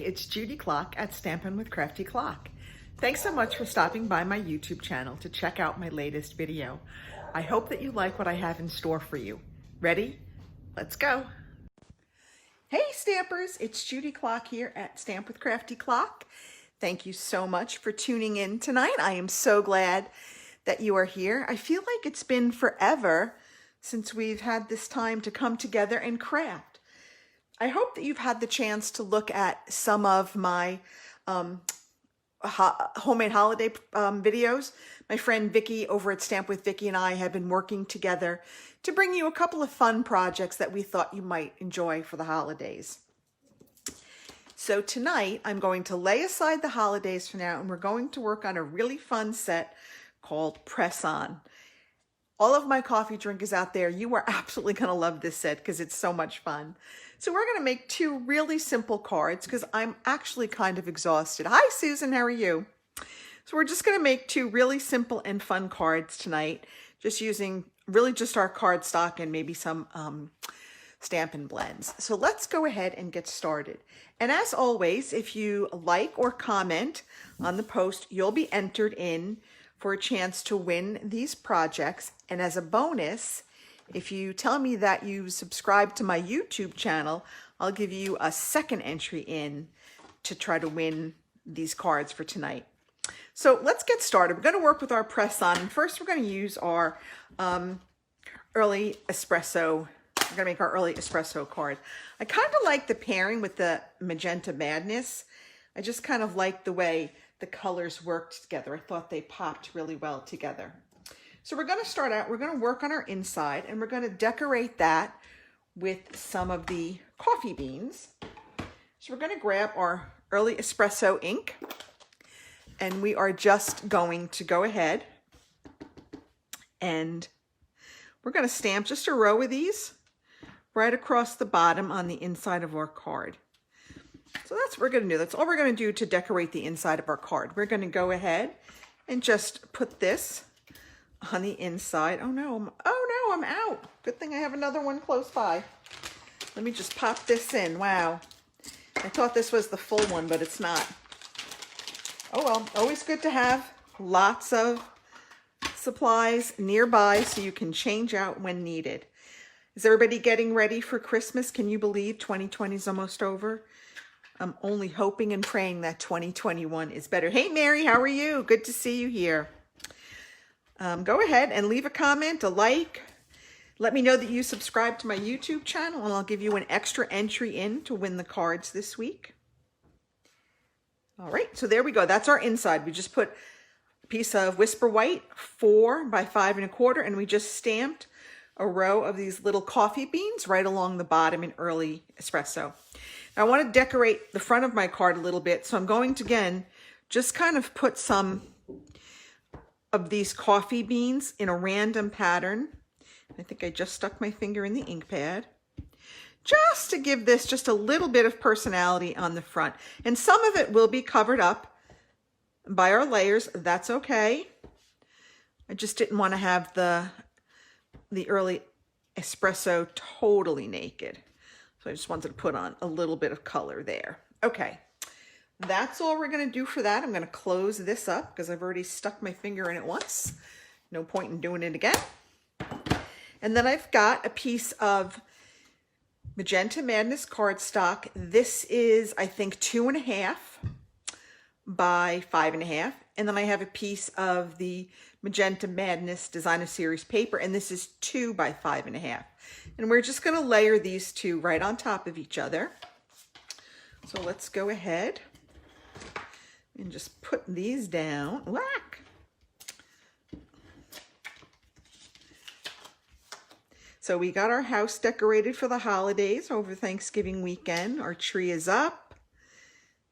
it's Judy Klock at Stampin' with Crafty Klock. Thanks so much for stopping by my YouTube channel to check out my latest video. I hope that you like what I have in store for you. Ready? Let's go. Hey Stampers, it's Judy Klock here at Stamp with Crafty Klock. Thank you so much for tuning in tonight. I am so glad that you are here. I feel like it's been forever since we've had this time to come together and craft. I hope that you've had the chance to look at some of my homemade holiday videos. My friend Vicki over at Stamp with Vicki and I have been working together to bring you a couple of fun projects that we thought you might enjoy for the holidays. So tonight I'm going to lay aside the holidays for now, and we're going to work on a really fun set called Press On. All of my coffee drinkers out there, you are absolutely going to love this set because it's so much fun. So we're going to make two really simple cards because I'm actually kind of exhausted. Hi, Susan. How are you? So we're just going to make two really simple and fun cards tonight, just using really just our cardstock and maybe some Stampin' blends. So let's go ahead and get started. And as always, if you like or comment on the post, you'll be entered in for a chance to win these projects. And as a bonus, if you tell me that you subscribe to my YouTube channel, I'll give you a second entry in to try to win these cards for tonight. So let's get started. We're going to work with our press on. First, we're going to use our early espresso. We're going to make our early espresso card. I kind of like the pairing with the Magenta Madness. I just kind of like the way the colors worked together. I thought they popped really well together. So we're going to start out, we're going to work on our inside, and we're going to decorate that with some of the coffee beans. So we're going to grab our early espresso ink, and we are just going to go ahead and we're going to stamp just a row of these right across the bottom on the inside of our card. So that's what we're going to do. That's all we're going to do to decorate the inside of our card. We're going to go ahead and just put this on the inside. Oh no, I'm out. Good thing I have another one close by. Let me just pop this in. Wow. I thought this was the full one, but it's not. Oh well, always good to have lots of supplies nearby so you can change out when needed. Is everybody getting ready for Christmas? Can you believe 2020 is almost over? I'm only hoping and praying that 2021 is better. Hey, Mary, how are you? Good to see you here. Go ahead and leave a comment, a like. Let me know that you subscribe to my YouTube channel, and I'll give you an extra entry in to win the cards this week. All right, so there we go. That's our inside. We just put a piece of Whisper White, 4 by 5 1/4, and we just stamped a row of these little coffee beans right along the bottom in early espresso. Now, I want to decorate the front of my card a little bit, so I'm going to, again, just kind of put some of these coffee beans in a random pattern. I think I just stuck my finger in the ink pad, just to give this just a little bit of personality on the front. And some of it will be covered up by our layers. That's okay. I just didn't want to have the early espresso totally naked. So I just wanted to put on a little bit of color there. Okay. That's all we're going to do for that. I'm going to close this up because I've already stuck my finger in it once. No point in doing it again. And then I've got a piece of Magenta Madness cardstock. This is, I think, 2.5 by 5.5. And then I have a piece of the Magenta Madness Designer Series paper, and this is 2 by 5.5. And we're just going to layer these two right on top of each other. So let's go ahead and just put these down. Whack! So we got our house decorated for the holidays over Thanksgiving weekend. Our tree is up.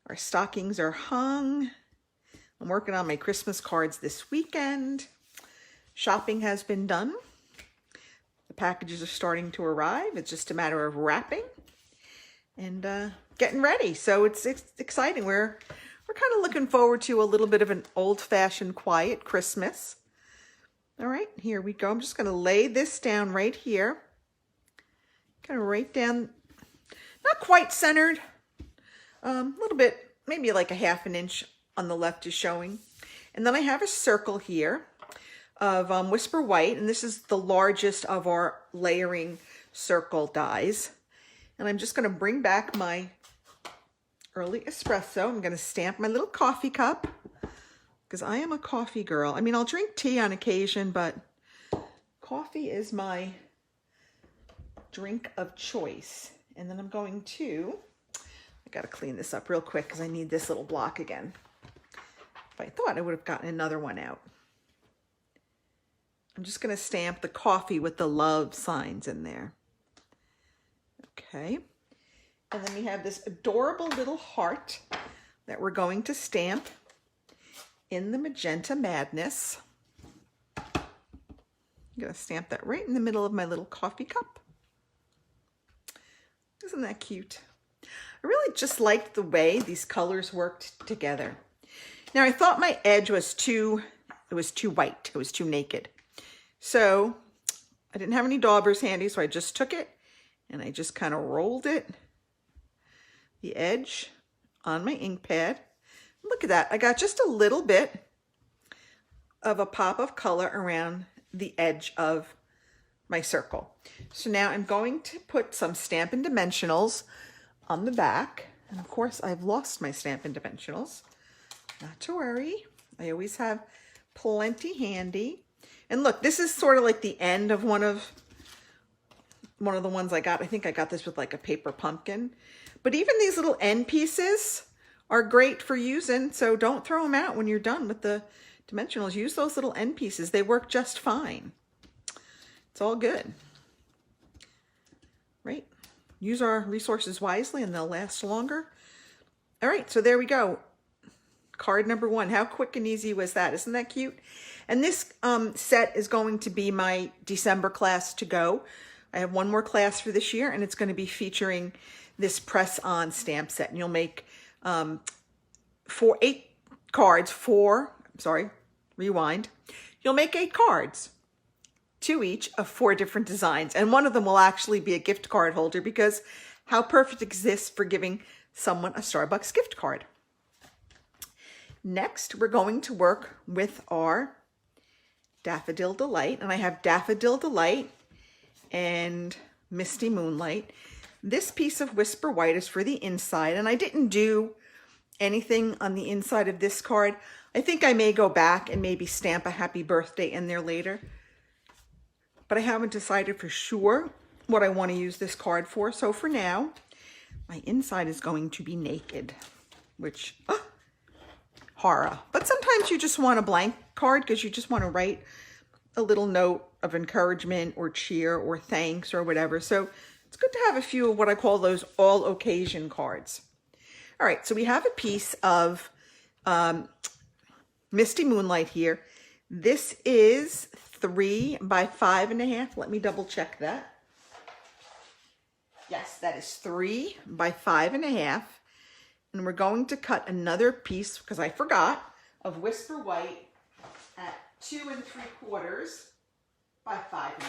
Our stockings are hung. I'm working on my Christmas cards this weekend. Shopping has been done. The packages are starting to arrive. It's just a matter of wrapping and getting ready. So it's exciting. We're kind of looking forward to a little bit of an old-fashioned quiet Christmas. All right, here we go. I'm just going to lay this down right here. Kind of right down, not quite centered, A little bit, maybe like a 1/2 inch on the left is showing. And then I have a circle here of Whisper White, and this is the largest of our layering circle dies. And I'm just going to bring back my early espresso. I'm going to stamp my little coffee cup because I am a coffee girl. I mean, I'll drink tea on occasion, but coffee is my drink of choice. And then I'm going to, I got to clean this up real quick because I need this little block again. If I thought I would have gotten another one out. I'm just going to stamp the coffee with the love signs in there. Okay. And then we have this adorable little heart that we're going to stamp in the Magenta Madness. I'm going to stamp that right in the middle of my little coffee cup. Isn't that cute? I really just liked the way these colors worked together. Now I thought my edge was too white. It was too naked. So I didn't have any daubers handy, so I just took it and I just kind of rolled it, the edge, on my ink pad. Look at that. I got just a little bit of a pop of color around the edge of my circle. So now I'm going to put some Stampin' Dimensionals on the back. And of course, I've lost my Stampin' Dimensionals. Not to worry. I always have plenty handy. And look, this is sort of like the end of one of the ones I got. I think I got this with like a paper pumpkin. But even these little end pieces are great for using. So don't throw them out when you're done with the dimensionals. Use those little end pieces. They work just fine. It's all good. Right? Use our resources wisely and they'll last longer. All right, so there we go. Card number 1. How quick and easy was that? Isn't that cute? And this set is going to be my December class to go. I have one more class for this year, and it's going to be featuring this press-on stamp set. And you'll make 8 cards, rewind. You'll make 8 cards, 2 each of 4 different designs. And one of them will actually be a gift card holder because how perfect exists for giving someone a Starbucks gift card. Next, we're going to work with our Daffodil Delight, and I have Daffodil Delight and Misty Moonlight. This piece of Whisper White is for the inside, and I didn't do anything on the inside of this card. I think I may go back and maybe stamp a happy birthday in there later, but I haven't decided for sure what I want to use this card for. So for now, my inside is going to be naked, which... horror. But sometimes you just want a blank card because you just want to write a little note of encouragement or cheer or thanks or whatever. So it's good to have a few of what I call those all occasion cards. All right, so we have a piece of Misty Moonlight here. This is 3 by 5.5. Let me double check that. Yes, that is 3 by 5.5. And we're going to cut another piece, because I forgot, of Whisper White at 2 3/4 by 5.5.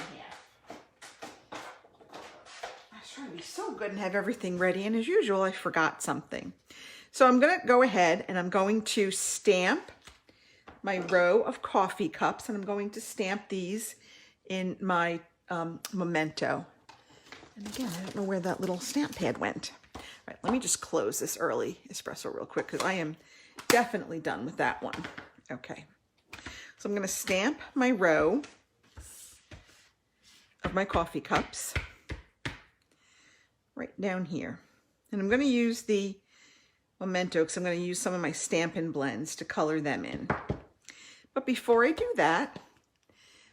I was trying to be so good and have everything ready, and as usual, I forgot something. So I'm going to go ahead and I'm going to stamp my row of coffee cups, and I'm going to stamp these in my memento. And again, I don't know where that little stamp pad went. All right, let me just close this early espresso real quick because I am definitely done with that one. Okay, so I'm going to stamp my row of my coffee cups right down here. And I'm going to use the memento because I'm going to use some of my Stampin' blends to color them in. But before I do that,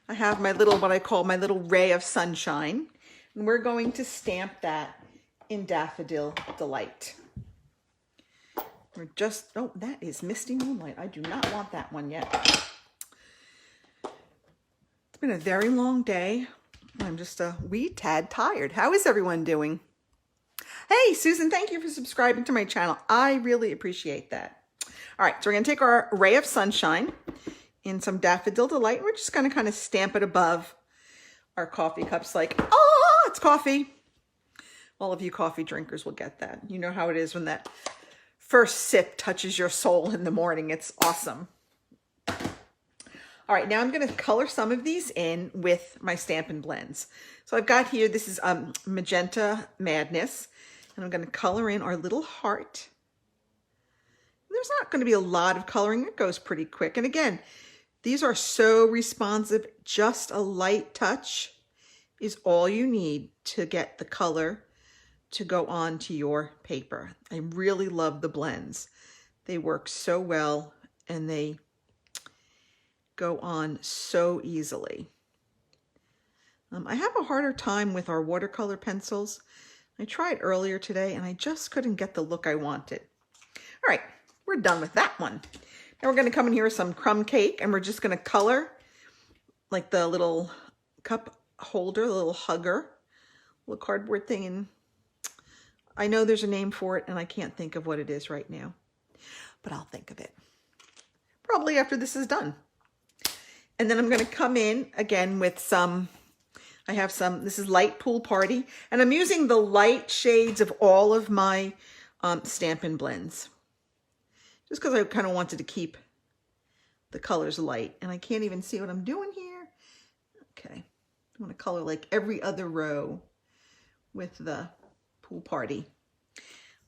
I have my little, what I call my little ray of sunshine. And we're going to stamp that in Daffodil Delight. We're just, oh, that is Misty Moonlight. I do not want that one yet. It's been a very long day. I'm just a wee tad tired. How is everyone doing? Hey, Susan, thank you for subscribing to my channel. I really appreciate that. All right, so we're going to take our ray of sunshine in some Daffodil Delight. And we're just going to kind of stamp it above our coffee cups like, oh, it's coffee. All of you coffee drinkers will get that. You know how it is when that first sip touches your soul in the morning. It's awesome. All right, now I'm going to color some of these in with my Stampin' blends. So I've got here, this is Magenta Madness, and I'm going to color in our little heart. There's not going to be a lot of coloring. It goes pretty quick. And again, these are so responsive. Just a light touch is all you need to get the color to go onto your paper. I really love the blends. They work so well and they go on so easily. I have a harder time with our watercolor pencils. I tried earlier today and I just couldn't get the look I wanted. All right, we're done with that one. Now we're going to come in here with some crumb cake and we're just going to color like the little cup holder, the little hugger, little cardboard thing. And I know there's a name for it and I can't think of what it is right now, but I'll think of it probably after this is done. And then I'm going to come in again with some, I have some, this is Light Pool Party, and I'm using the light shades of all of my Stampin' blends. Just because I kind of wanted to keep the colors light. And I can't even see what I'm doing here. Okay. I want to color like every other row with the Pool Party.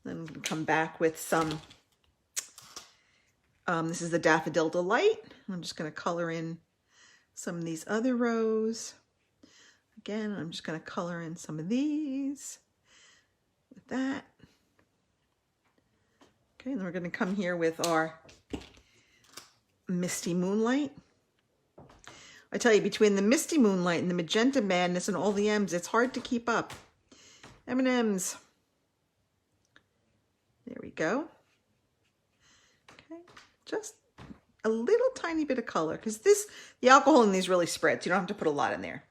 Then I'm going to come back with some, this is the Daffodil Delight. I'm just going to color in some of these other rows. Again, I'm just going to color in some of these with that. Okay, and then we're going to come here with our Misty Moonlight. I tell you, between the Misty Moonlight and the Magenta Madness and all the M's, it's hard to keep up. M&M's. There we go. Okay, just a little tiny bit of color because the alcohol in these really spreads. You don't have to put a lot in there.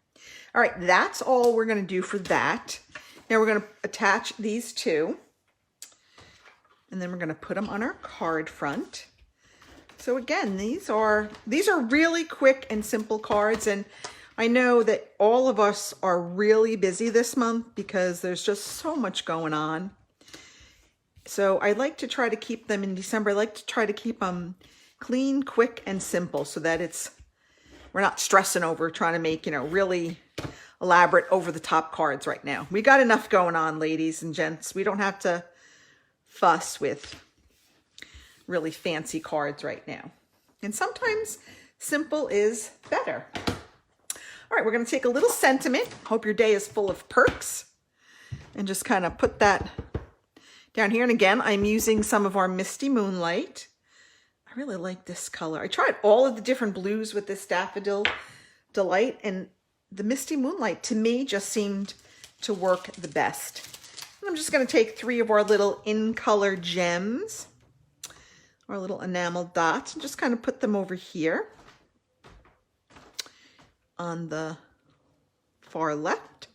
All right, that's all we're going to do for that. Now we're going to attach these two. And then we're going to put them on our card front. So again, these are really quick and simple cards. And I know that all of us are really busy this month because there's just so much going on. So I like to try to keep them in December. I like to try to keep them clean, quick, and simple so that we're not stressing over trying to make, really elaborate over-the-top cards right now. We got enough going on, ladies and gents. We don't have to fuss with really fancy cards right now. And sometimes simple is better. All right, we're going to take a little sentiment. Hope your day is full of perks. And just kind of put that down here. And again, I'm using some of our Misty Moonlight. I really like this color. I tried all of the different blues with this Daffodil Delight, and the Misty Moonlight to me just seemed to work the best. And I'm just going to take 3 of our little in color gems, our little enamel dots, and just kind of put them over here on the far left.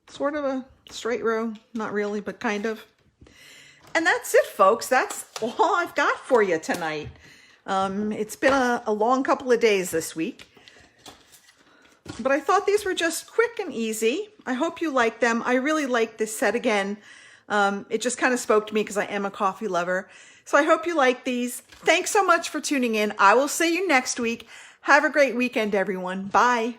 Sort of a straight row, not really, but kind of. And that's it, folks. That's all I've got for you tonight. It's been a long couple of days this week, but I thought these were just quick and easy. I hope you like them. I really like this set again. It just kind of spoke to me because I am a coffee lover. So I hope you like these. Thanks so much for tuning in. I will see you next week. Have a great weekend, everyone. Bye.